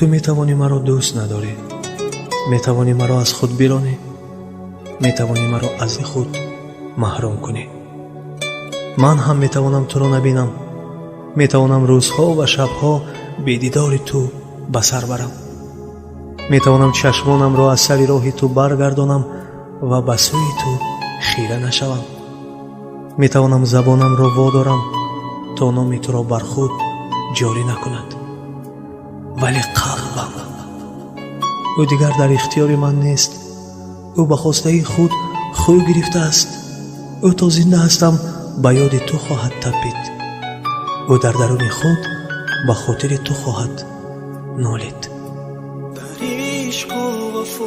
تو میتوانی مرا دوست نداری، میتوانی مرا از خود بیرانی، میتوانی مرا از خود محروم کنی. من هم میتوانم تو را نبینم، میتوانم روزها و شبها بی دیدار تو به سر برم، میتوانم چشمانم را از سر راه تو برگردانم و به سوی تو خیره نشوم، میتوانم زبانم را وادارم تا نام تو را بر خود جاری نکند، ولی قلبم او دیگر در اختیار من نیست. او به خواسته خود خو گرفته است. او تا زنده هستم به یاد تو خواهد تپید. او در درون خود به خاطر تو خواهد نالید. در عشق و وفا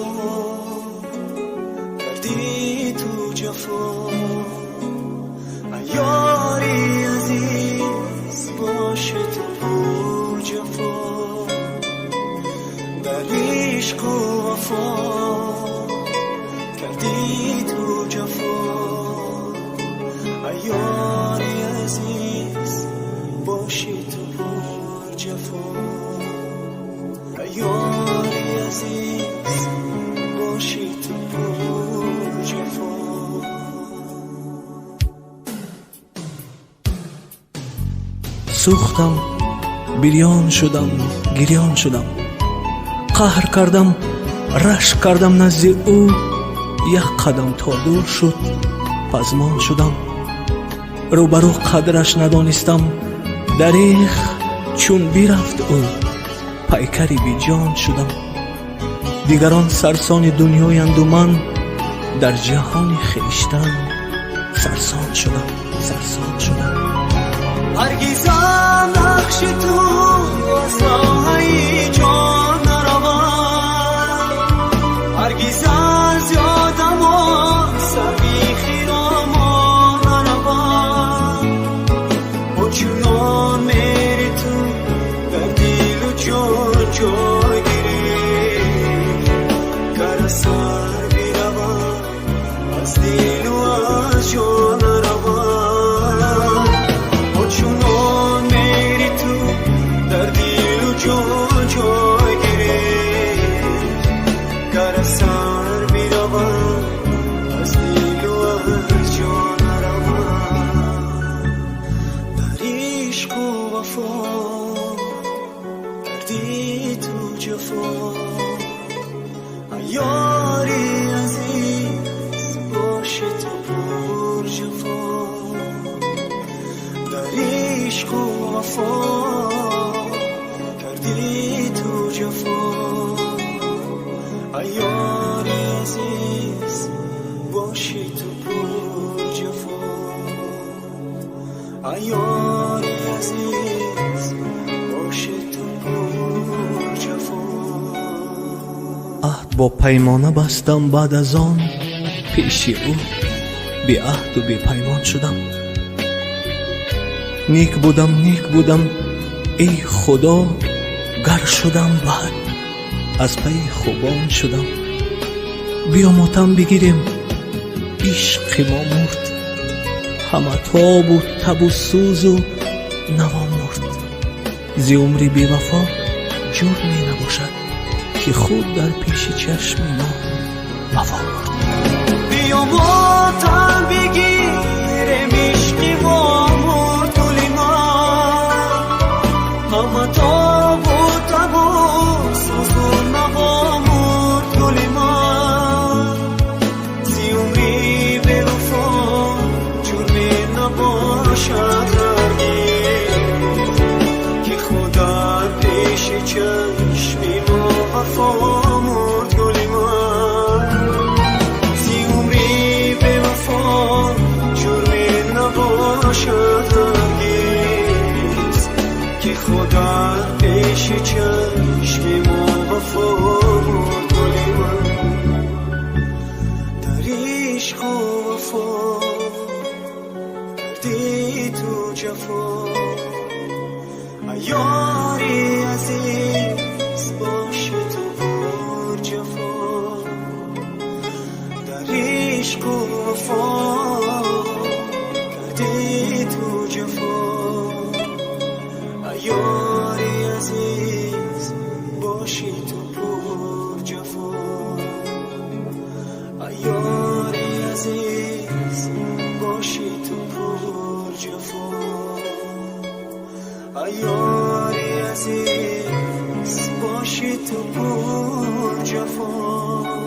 کردی تو جفا، یاری عزیز باشه تو پر جفا. در عشق و وفا کردی تو جفا، یاری عزیز باشی تو پر جفا، یاری عزیز باشی تو پر جفا. سوختم، بریان شدم، گریان شدم، قهر کردم، رشک کردم نزد او. یک قدم تا دور شد پزمان شدم، روبرو قدرش ندانستم. دریغ چون بیرفت او پیکری بی جان شدم. دیگران سرسان دنیایند و من در جهان خویشتن سرسان شدم. هرگز نقش تو از راهی جان نروم، هرگز از یادم سر بی خیرامان نروم. و چنان میری تو در دل و جان جای گیری، گر سر بیروم از دل و از جان نروم. چونان میری تو در دل و جان جای گیری، گر سر بیروم از دل و از جان نروم. در عشق و وفا کردی تو جفا، یاری عزیز باشه تو پر جفا. عشق و وفا کردی تو جفا، یاری عزیز باشی تو پر جفا، یاری عزیز باشی تو پر جفا. عهد با پیمانه بستم، بعد از آن پیش او بی عهد و بی پیمان شدم. نیک بودم ای خدا، گر شدم بد از پی خوبان شدم. بیا ماتم بگیریم، عشق ما مرد، همه تاب و تب و سوز و نوا مرد. زی عمری بی وفا جرمی نباشد که خود در پیش چشم ما وفا مرد. بیا ماتم بگیریم، عشق ما مرد گل ما، همه تاب و تب و سوز و نوا مرد گل ما. زی عمری به وفا جرمی نباشد هرگز، که خدا پیش چشم ما وفا مرد گل ما. زی عمری به وفا جرمی نباشد هرگز، که خدا پیش چشم ما وفا مرد گل ما. در عشق و وفا کردی تو جفا، یاری عزیز باشه تو پر جفا. در عشق و وفا کردی تو جفا، یاری عزیز باشه یاری عزیز باشی تو پر جفا